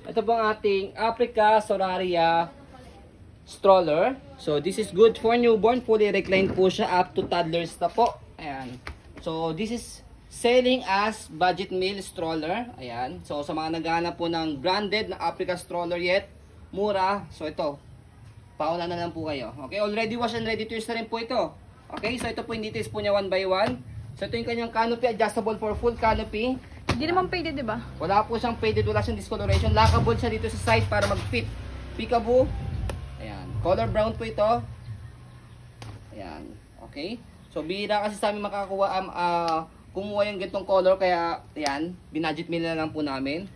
Ito po ang ating Africa Solaria stroller. So this is good for newborn. Fully reclined po siya up to toddlers na po. Ayan. So this is selling as budget meal stroller. Ayan. So sa mga naghahanap po ng branded na Africa stroller yet, mura. So ito, pauna na lang po kayo. Okay, already wash and ready to use na rin po ito. Okay, so ito po yung details po niya one by one. So ito yung kanyang canopy, adjustable for full canopy. Hindi naman faded, di ba? Wala po siyang faded, wala siyang discoloration. Lockable siya dito sa side para mag-fit. Peekaboo. Ayan. Color brown po ito. Ayan. Okay. So bihira kasi sa amin makakuha kumuha yung gantong color, kaya ayan, binudget meal na lang po namin.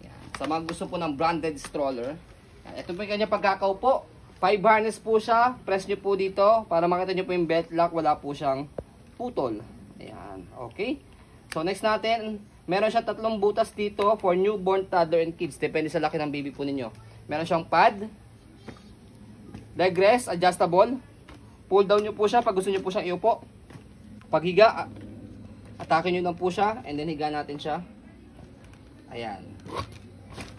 Ayan. Sa mga gusto po ng branded stroller. Ayan. Ito po yung kanyang pagkakaupo. 5 harness po siya. Press nyo po dito para makita nyo po yung belt lock. Wala po siyang putol. Ayan. Okay. So next natin, meron siya 3 butas dito for newborn, toddler, and kids. Depende sa laki ng baby po ninyo. Meron siyang pad. Leg rest, adjustable. Pull down nyo po siya pag gusto nyo po siyang iupo. Paghiga, atake nyo lang po siya. And then higa natin siya. Ayan.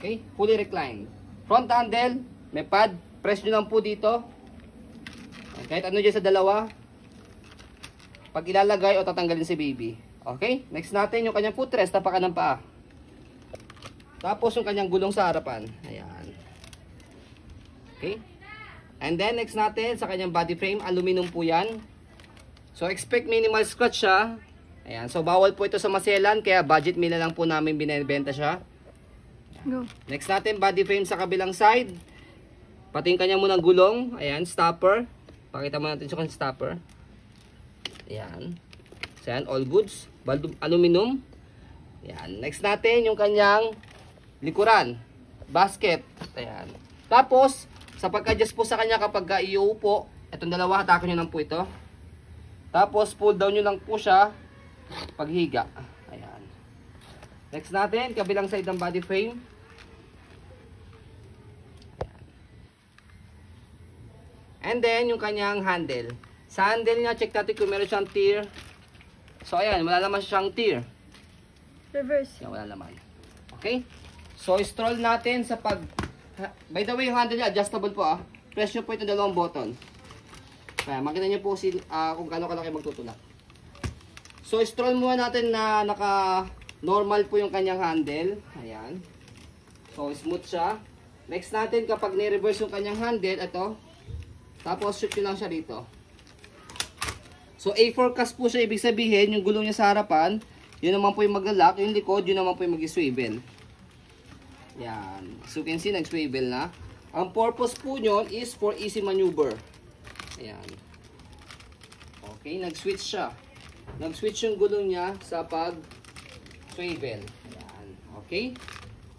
Okay. Fully reclined. Front handle, may pad. Press nyo lang po dito. Kahit ano dyan sa dalawa. Pag ilalagay o tatanggalin si baby. Okay? Next natin yung kanyang footrest, tapakan ng paa. Tapos yung kanyang gulong sa harapan. Ayan. Okay? And then next natin sa kanyang body frame, aluminum po yan. So expect minimal scratch siya. Ayan. So bawal po ito sa maselan, kaya budget meal na lang po namin binibenta siya. Go. Next natin, body frame sa kabilang side. Pati yung kanya munang gulong. Ayan, stopper. Pakita mo natin yung stopper. Ayan. So yan, all goods. Aluminum. Ayan. Next natin, yung kanyang likuran. Basket. Ayan. Tapos, sa pag-adjust po sa kanya kapag iuupo, itong dalawa, hatakin nyo lang po ito. Tapos, pull down nyo lang po siya paghiga. Ayan. Next natin, kabilang side ng body frame. And then, yung kanyang handle. Sa handle niya, check natin kung meron siyang tear. So, ayan, wala naman siyang tear. Reverse. Yan, wala naman. Okay? So, stroll natin sa pag... By the way, yung handle niya, adjustable po ah. Press nyo po ito dalawang button. Kaya, makita nyo po kung gano'n kalaki magtutulak. So, stroll muna natin na naka-normal po yung kanyang handle. Ayan. So, smooth siya. Next natin, kapag ni-reverse yung kanyang handle, ito. Tapos, shoot nyo lang siya dito. So, A4 cast po siya. Ibig sabihin, yung gulong niya sa harapan, yun naman po yung mag-lock. Yung likod, yun naman po yung mag-swivel. Yan. So, you can see, nag-swivel na. Ang purpose po nyo is for easy maneuver. Ayan. Okay, nag-switch siya. Nag-switch yung gulong niya sa pag-swivel. Ayan. Okay.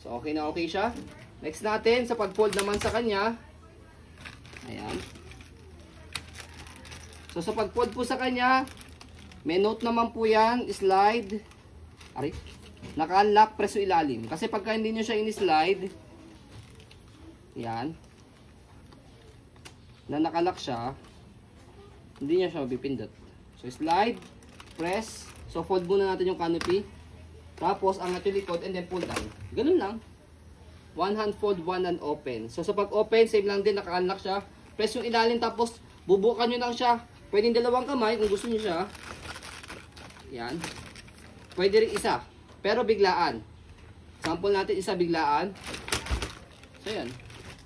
So, okay na okay siya. Next natin, sa pag-fold naman sa kanya. Ayan. So sa pag-fold po sa kanya, may note naman po yan, slide. Aray, naka-unlock, preso ilalim. Kasi pagka hindi nyo siya in-slide, yan, na naka-lock siya, hindi nyo siya mapipindot. So slide, press, so fold muna natin yung canopy. Tapos angat yung likod and then pull down. Ganun lang. One hand fold, one hand open. So sa pag-open, same lang din, naka-unlock siya. Press yung ilalim tapos bubukan nyo lang siya. Pwedeng dalawang kamay kung gusto niyo siya. Yan. Pwede rin isa. Pero biglaan. Sample natin isa biglaan. So yan.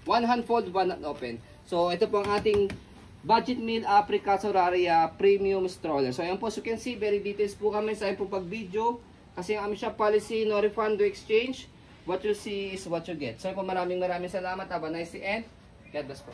One hand fold, one hand open. So ito po ang ating budget meal Africa Solaria premium stroller. So ayan po, so you can see, very details po kami sa po pag-video. Kasi ang aming shop policy, no refund, no exchange. What you see is what you get. So po, maraming salamat. Have a nice day and God bless po.